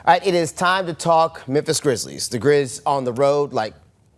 All right, it is time to talk Memphis Grizzlies. The Grizz on the road, like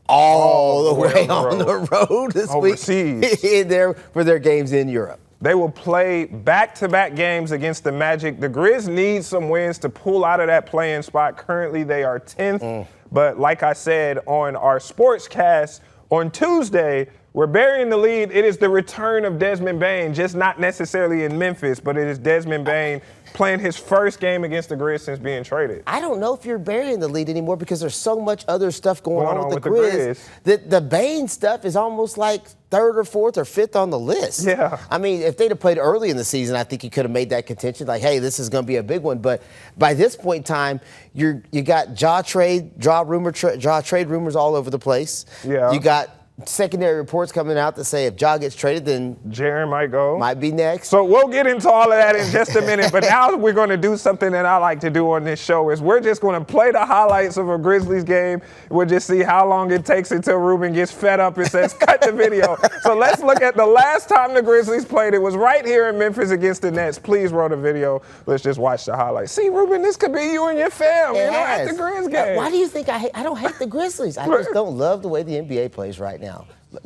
all the way on the road this Overseas. week there for their games in Europe. They will play back-to-back games against the Magic. The Grizz need some wins to pull out of that play-in spot. Currently, they are 10th. But like I said on our sportscast on Tuesday, we're burying the lead. It is the return of Desmond Bane, just not necessarily in Memphis, but it is Desmond Bane playing his first game against the Grizz since being traded. I don't know if you're burying the lead anymore because there's so much other stuff going on with the Grizz. The Bane stuff is almost like third or fourth or fifth on the list. Yeah. I mean, if they'd have played early in the season, I think you could have made that contention. Like, hey, this is going to be a big one. But by this point in time, you got Ja trade rumors all over the place. Yeah. You got secondary reports coming out that say if Ja gets traded, then Jaren might go. Might be next. So we'll get into all of that in just a minute. But now we're going to do something that I like to do on this show is we're just going to play the highlights of a Grizzlies game. We'll just see how long it takes until Ruben gets fed up and says, cut the video. So let's look at the last time the Grizzlies played. It was right here in Memphis against the Nets. Please roll the video. Let's just watch the highlights. See, Ruben, this could be you and your fam at the Grizz game. Why do you think I don't hate the Grizzlies? I just don't love the way the NBA plays right now.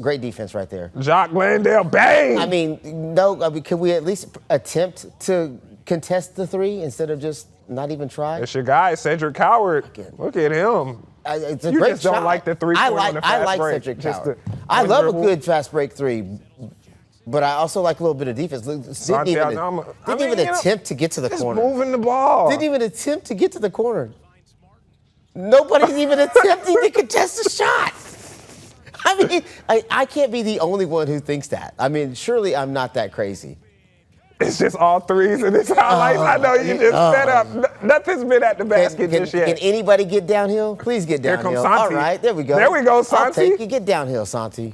Great defense right there. Jock Landale, bang! I mean, can we at least attempt to contest the three instead of just not even try? It's your guy, Cedric Coward. Look at him. It's a you great just don't shot. like the three-point on the fast break. Cedric Coward. I love a good fast break three, but I also like a little bit of defense. Didn't even attempt to get to the corner. Just moving the ball. Didn't even attempt to get to the corner. Nobody's even attempting to contest a shot. I mean, I can't be the only one who thinks that. I mean, surely I'm not that crazy. It's just all threes in this highlights. I know you just set up. Nothing's been at the basket just yet. Can anybody get downhill? Please get downhill. Here comes Santi. All right, there we go. There we go, Santi. I'll take you. Get downhill, Santi.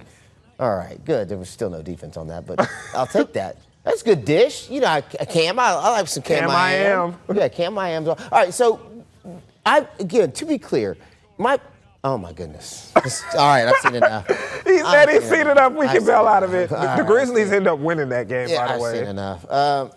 All right, good. There was still no defense on that, but I'll take that. That's a good dish. You know, Cam. I like some Cam. I am. Yeah, Cam I am. All right, so again, to be clear, oh, my goodness. All right, I've seen enough. He said he's seen enough. We can bail out of it. The Grizzlies end up winning that game, by the way. I've seen enough.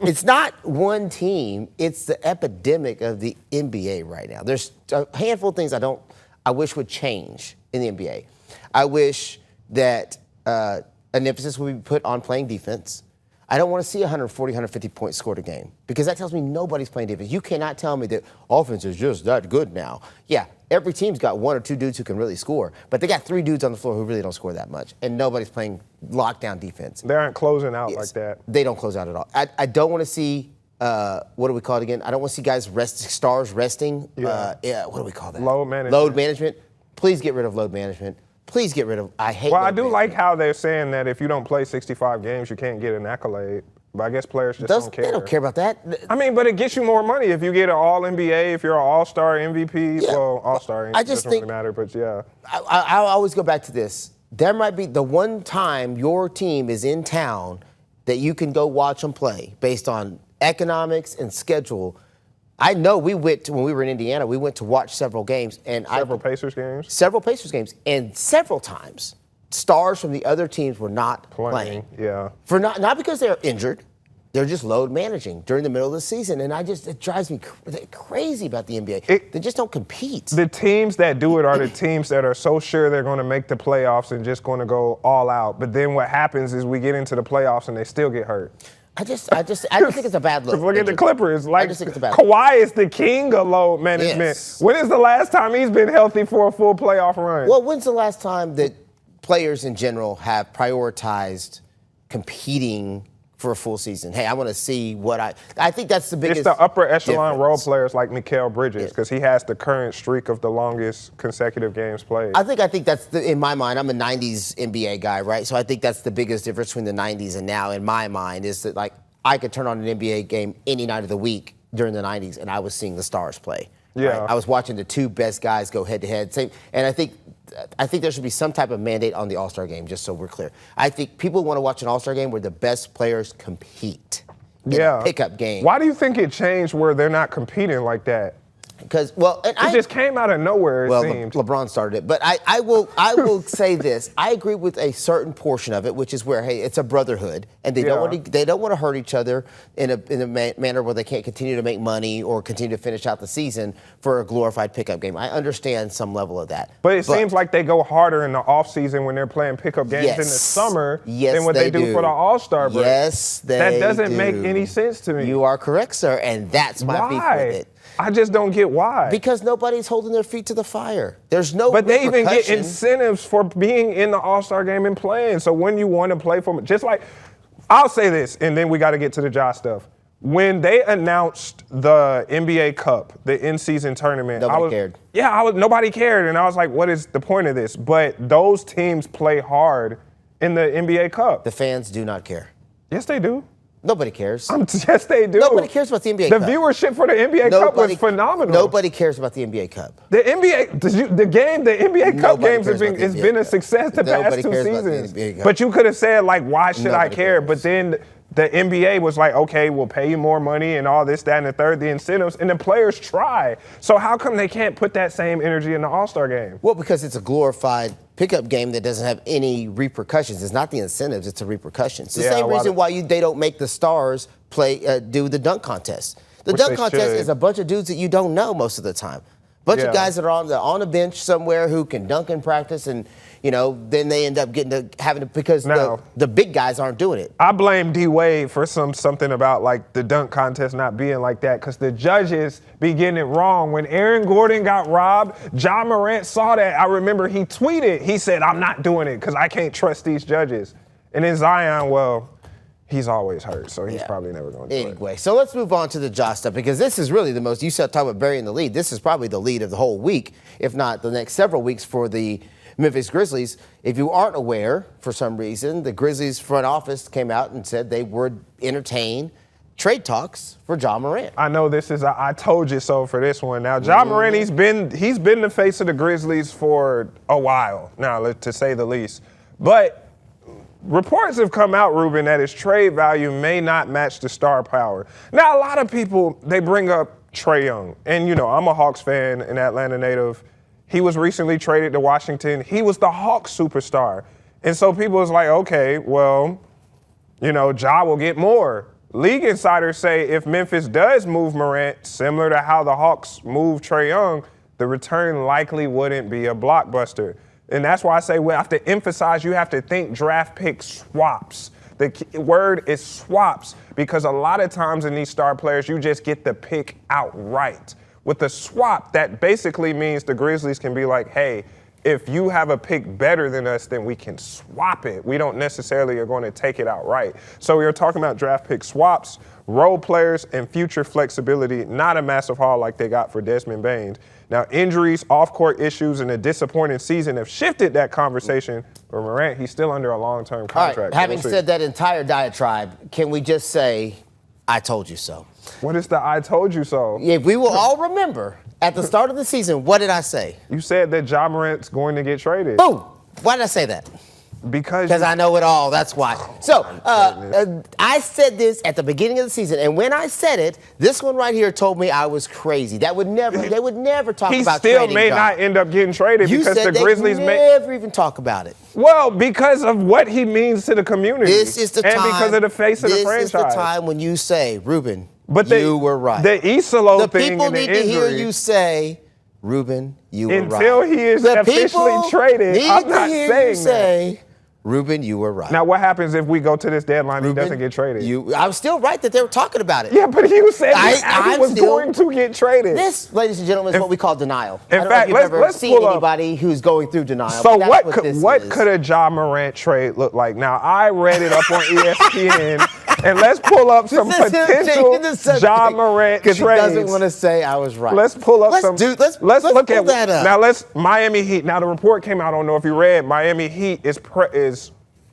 It's not one team. It's the epidemic of the NBA right now. There's a handful of things I wish would change in the NBA. I wish that an emphasis would be put on playing defense. I don't want to see 140, 150 points scored a game because that tells me nobody's playing defense. You cannot tell me that offense is just that good now. Yeah, every team's got one or two dudes who can really score, but they got three dudes on the floor who really don't score that much, and nobody's playing lockdown defense. They aren't closing out like that. They don't close out at all. I don't want to see, what do we call it again? I don't want to see guys stars resting. What do we call that? Load management. Load management. Please get rid of load management. Please get rid of. I hate. Well, I do like how they're saying that if you don't play 65 games, you can't get an accolade. But I guess players just don't care. They don't care about that. I mean, but it gets you more money if you get an All-NBA, if you're an All-Star MVP. Yeah, well, All-Star doesn't really matter, but yeah. I always go back to this. There might be the one time your team is in town that you can go watch them play based on economics and schedule. I know when we were in Indiana, we went to watch several games. Several Pacers games? Several Pacers games. And several times, stars from the other teams were not playing. Yeah. Not because they're injured. They're just load managing during the middle of the season. And it drives me crazy about the NBA. They just don't compete. The teams that do it are the teams that are so sure they're going to make the playoffs and just going to go all out. But then what happens is we get into the playoffs and they still get hurt. I just think it's a bad look. Look at the Clippers. I just think it's a bad look. Kawhi is the king of load management. Yes. When is the last time he's been healthy for a full playoff run? Well, when's the last time that players in general have prioritized competing for a full season? Hey, I want to see what I think that's the biggest. It's the upper echelon difference. role players like Mikal Bridges because he has the current streak of the longest consecutive games played. I think that's in my mind. I'm a '90s NBA guy, right? So I think that's the biggest difference between the '90s and now. In my mind, is that like I could turn on an NBA game any night of the week during the '90s, and I was seeing the stars play. Yeah, right? I was watching the two best guys go head to head. And I think there should be some type of mandate on the All-Star game, just so we're clear. I think people want to watch an All-Star game where the best players compete in a pickup game. Why do you think it changed where they're not competing like that? Because it just came out of nowhere. Well, it seemed. LeBron started it, but I will say this: I agree with a certain portion of it, which is where it's a brotherhood, and they don't want to hurt each other in a manner where they can't continue to make money or continue to finish out the season for a glorified pickup game. I understand some level of that, but it seems like they go harder in the off season when they're playing pickup games in the summer than what they do for the All-Star break. Yes, that doesn't make any sense to me. You are correct, sir, and that's my beef with it. I just don't get why. Because nobody's holding their feet to the fire. There's no But they even get incentives for being in the All-Star game and playing. So when you want to play for – just like – I'll say this, and then we got to get to the Ja stuff. When they announced the NBA Cup, the in-season tournament – Nobody cared. Yeah, nobody cared. And I was like, what is the point of this? But those teams play hard in the NBA Cup. The fans do not care. Yes, they do. Nobody cares. Yes, they do. Nobody cares about the NBA Cup. The viewership for the NBA Cup was phenomenal. Nobody cares about the NBA Cup. The NBA Cup games has been a success the past 2 seasons. But you could have said, like, why should I care? But then the NBA was like, okay, we'll pay you more money and all this, that, and the third, the incentives, and the players try. So how come they can't put that same energy in the All-Star game? Well, because it's a glorified pickup game that doesn't have any repercussions. It's not the incentives, it's the repercussions. It's the same reason why they don't make the stars do the dunk contest. The dunk contest is a bunch of dudes that you don't know most of the time. Bunch of guys that are on a bench somewhere who can dunk in practice, and then they end up because the big guys aren't doing it. I blame D Wade for something about like the dunk contest not being like that, because the judges be getting it wrong. When Aaron Gordon got robbed, Ja Morant saw that. I remember he tweeted, he said, "I'm not doing it because I can't trust these judges." And then Zion, well, he's always hurt, so he's probably never going to do it. Anyway, so let's move on to the Ja stuff, because this is really the most, you said talk about burying the lead. This is probably the lead of the whole week, if not the next several weeks for the Memphis Grizzlies. If you aren't aware, for some reason, the Grizzlies front office came out and said they would entertain trade talks for Ja Morant. I know this is I told you so for this one. Now, Ja Morant, he's been the face of the Grizzlies for a while now, to say the least. But reports have come out, Ruben, that his trade value may not match the star power. Now, a lot of people, they bring up Trae Young. And, I'm a Hawks fan, an Atlanta native. He was recently traded to Washington. He was the Hawks superstar. And so people was like, okay, well, Ja will get more. League insiders say if Memphis does move Morant, similar to how the Hawks moved Trae Young, the return likely wouldn't be a blockbuster. And that's why I say we have to emphasize, you have to think draft pick swaps. The key word is swaps, because a lot of times in these star players, you just get the pick outright. With the swap, that basically means the Grizzlies can be like, hey, if you have a pick better than us, then we can swap it. We don't necessarily are going to take it outright. So we are talking about draft pick swaps, role players, and future flexibility, not a massive haul like they got for Desmond Bain. Now, injuries, off-court issues, and a disappointing season have shifted that conversation. For Morant, he's still under a long-term contract. All right, having said that entire diatribe, can we just say, I told you so? What is the I told you so? If we will all remember, at the start of the season, what did I say? You said that Ja Morant's going to get traded. Boom! Why did I say that? Because I know it all, that's why. So, I said this at the beginning of the season, and when I said it, this one right here told me I was crazy. They would never talk about trading He still may not end up getting traded because the Grizzlies may never even talk about it. Well, because of what he means to the community. This is the time. And because of the face of the franchise. This is the time when you say, Ruben, you were right. The Isolo thing people and the need injury. to hear you say, Ruben, you were right. Until he is officially traded, I'm not saying that. Ruben, you were right. Now, what happens if we go to this deadline and he doesn't get traded? I'm still right that they were talking about it. Yeah, but he was saying he was going to get traded. This, ladies and gentlemen, is what we call denial. In fact, let's seen anybody who's going through denial. So what could a Ja Morant trade look like? Now, I read it up on ESPN. And let's pull up some potential Ja Morant trades. Because he doesn't want to say I was right. Let's pull up some. Let's look at that up. Now Miami Heat. Now the report came out. I don't know if you read. Miami Heat is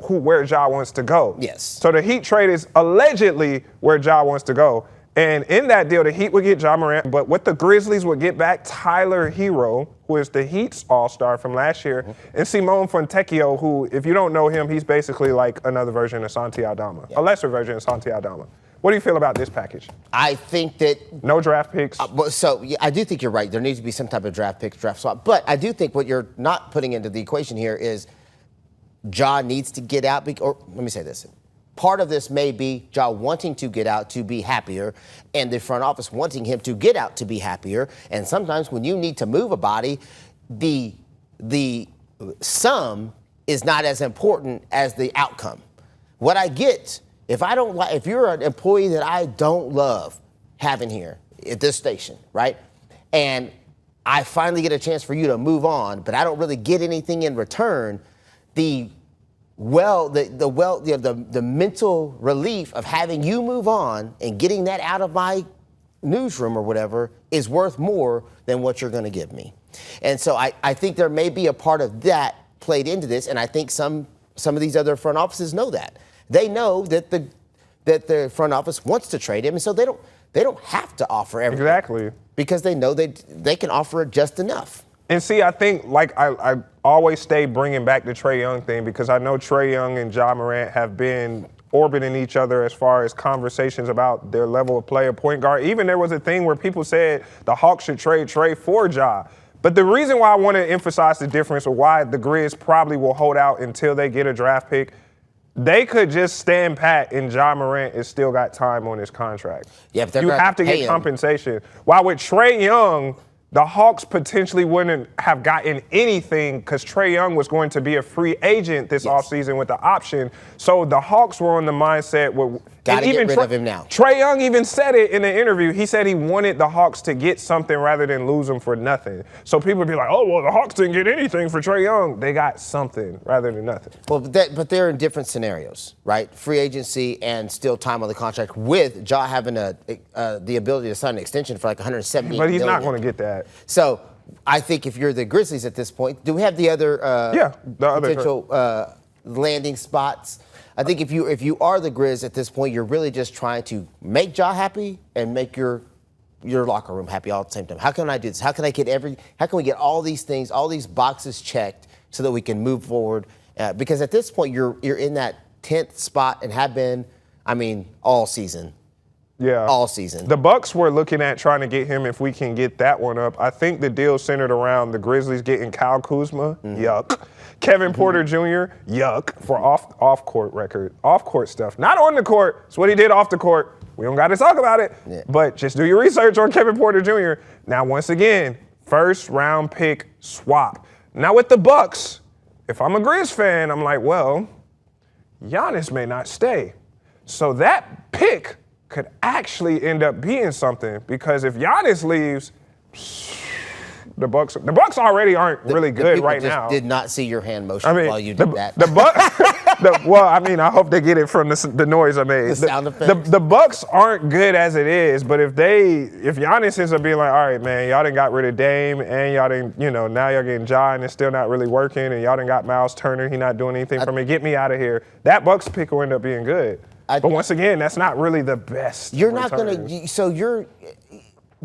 where Ja wants to go. Yes. So the Heat trade is allegedly where Ja wants to go. And in that deal, the Heat would get Ja Morant, but what the Grizzlies would get back Tyler Hero, who is the Heat's all-star from last year, and Simone Fontecchio, who, if you don't know him, he's basically like another version of Santi Aldama, a lesser version of Santi Aldama. What do you feel about this package? I think that No draft picks. I do think you're right. There needs to be some type of draft swap. But I do think what you're not putting into the equation here is Ja needs to get out. Or let me say this. Part of this may be Ja wanting to get out to be happier and the front office wanting him to get out to be happier. And sometimes when you need to move a body, the sum is not as important as the outcome. What I get, if you're an employee that I don't love having here at this station, right? And I finally get a chance for you to move on, but I don't really get anything in return, the mental relief of having you move on and getting that out of my newsroom or whatever is worth more than what you're going to give me. And so I think there may be a part of that played into this, and I think some of these other front offices know that. They know that the front office wants to trade him, and so they don't have to offer everything. Exactly. Because they know they can offer just enough. And see, I think, like, I always stay bringing back the Trae Young thing because I know Trae Young and Ja Morant have been orbiting each other as far as conversations about their level of play, point guard. Even there was a thing where people said the Hawks should trade Trae for Ja. But the reason why I want to emphasize the difference or why the Grizz probably will hold out until they get a draft pick, they could just stand pat and Ja Morant has still got time on his contract. Yeah, but you have to get compensation. While with Trae Young, the Hawks potentially wouldn't have gotten anything because Trae Young was going to be a free agent this offseason with the option. So the Hawks were on the mindset where got to get rid of him now. Trae Young even said it in the interview. He said he wanted the Hawks to get something rather than lose him for nothing. So people would be like, oh, well, the Hawks didn't get anything for Trae Young. They got something rather than nothing. Well, but they're in different scenarios, right? Free agency and still time on the contract with Ja having the ability to sign an extension for like $170 million. But he's not going to get that. So I think if you're the Grizzlies at this point, do we have the other potential landing spots? I think if you are the Grizz at this point, you're really just trying to make Ja happy and make your locker room happy all at the same time. How can I do this? How can we get all these things, all these boxes checked so that we can move forward? Because at this point, you're in that 10th spot and have been, all season. Yeah. All season. The Bucks were looking at trying to get him if we can get that one up. I think the deal centered around the Grizzlies getting Kyle Kuzma. Yuck. Kevin Porter Jr. Yuck. For off-court stuff. Not on the court. It's what he did off the court. We don't got to talk about it. Yeah. But just do your research on Kevin Porter Jr. Now, once again, first-round pick swap. Now, with the Bucks, if I'm a Grizz fan, I'm like, well, Giannis may not stay. So that pick could actually end up being something because if Giannis leaves, the Bucks already aren't really good right now. Did not see your hand motion while you did that. I hope they get it from the noise I made. The sound effects. The Bucks aren't good as it is, but if Giannis ends up being like, all right, man, y'all done got rid of Dame and y'all done, now y'all getting Ja and it's still not really working and y'all done got Miles Turner, he not doing anything for me, get me out of here. That Bucks pick will end up being good. But once again, that's not really the best. You're not going to. So you're,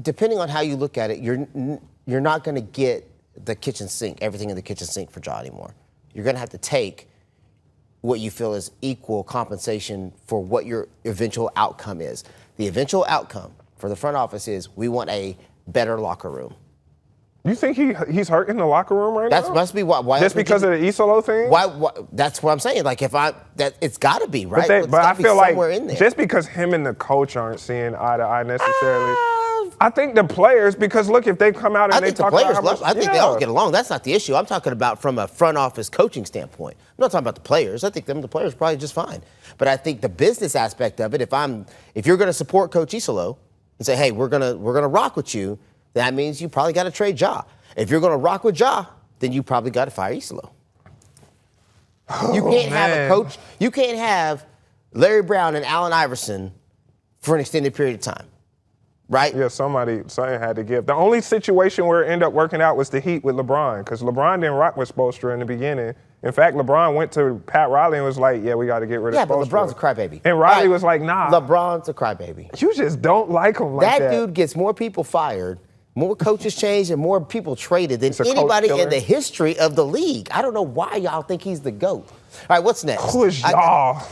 depending on how you look at it, you're not going to get the kitchen sink, everything in the kitchen sink for Ja anymore. You're going to have to take what you feel is equal compensation for what your eventual outcome is. The eventual outcome for the front office is we want a better locker room. You think he's hurt in the locker room right now? That must be why. Just because of the Isolo thing? Why? That's what I'm saying. Like it's got to be right. But I feel like just because him and the coach aren't seeing eye to eye necessarily. I think the players, because look, if they come out and they talk about how much, I think they all get along. That's not the issue. I'm talking about from a front office coaching standpoint. I'm not talking about the players. I think the players are probably just fine. But I think the business aspect of it, if you're going to support Coach Isolo and say, hey, we're gonna rock with you, that means you probably got to trade Ja. If you're going to rock with Ja, then you probably got to fire Isolo. You can't have a coach. You can't have Larry Brown and Allen Iverson for an extended period of time, right? Yeah, something had to give. The only situation where it ended up working out was the Heat with LeBron, because LeBron didn't rock with Spoelstra in the beginning. In fact, LeBron went to Pat Riley and was like, yeah, we got to get rid of Spoelstra. Yeah, but LeBron's a crybaby. And Riley was like, nah. LeBron's a crybaby. You just don't like him like that. That dude gets more people fired more coaches changed and more people traded than a coach anybody killer. in the history of the league. I don't know why y'all think he's the GOAT. All right, what's next? Who is y'all?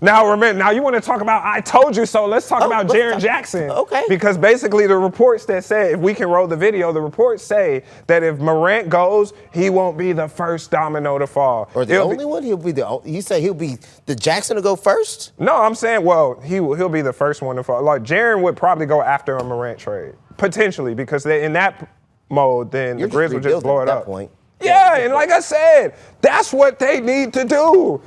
Now remember, now you want to talk about I told you so. Let's talk about Jaren Jackson. Okay. Because basically the reports that say, if we can roll the video, the reports say that if Morant goes, he won't be the first domino to fall. Or the only one? He'll be you say he'll be the Jackson to go first? No, I'm saying, well, he'll be the first one to fall. Like Jaren would probably go after a Morant trade. Potentially, because in that mode, then the Grizz would just blow it up. Point. Yeah, and like I said, that's what they need to do.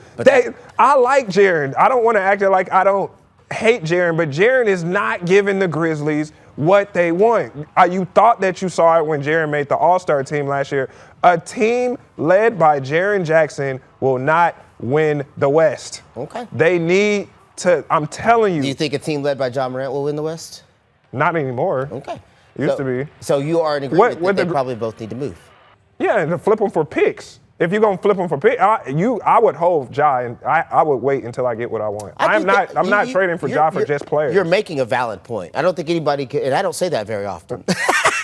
I like Jaren. I don't want to act like I don't hate Jaren, but Jaren is not giving the Grizzlies what they want. You thought that you saw it when Jaren made the All-Star team last year. A team led by Jaren Jackson will not win the West. Okay. They need to, I'm telling you. Do you think a team led by Ja Morant will win the West? Not anymore. Okay. Used to be. So you are in agreement that they probably both need to move? Yeah, and to flip them for picks. If you're gonna flip them for picks, I would hold Ja, and I would wait until I get what I want. I'm not trading for Ja for just players. You're making a valid point. I don't think anybody can, and I don't say that very often.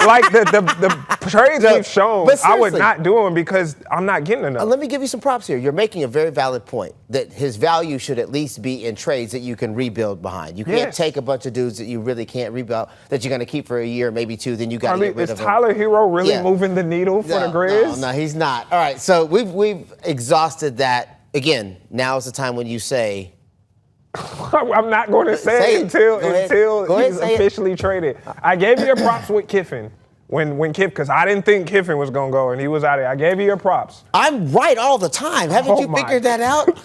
Like the trades we've shown, I would not do them because I'm not getting enough. Let me give you some props here. You're making a very valid point that his value should at least be in trades that you can rebuild behind. You can't take a bunch of dudes that you really can't rebuild, that you're going to keep for a year, maybe two, then you got to get rid of them. Is Tyler Hero really moving the needle for the Grizz? No, he's not. All right, so we've exhausted that. Again, now is the time when you say, I'm not going to say it until he's officially traded. I gave you your props with Kiffin when because I didn't think Kiffin was going to go and he was out of there. I gave you your props. I'm right all the time. Haven't you figured that out?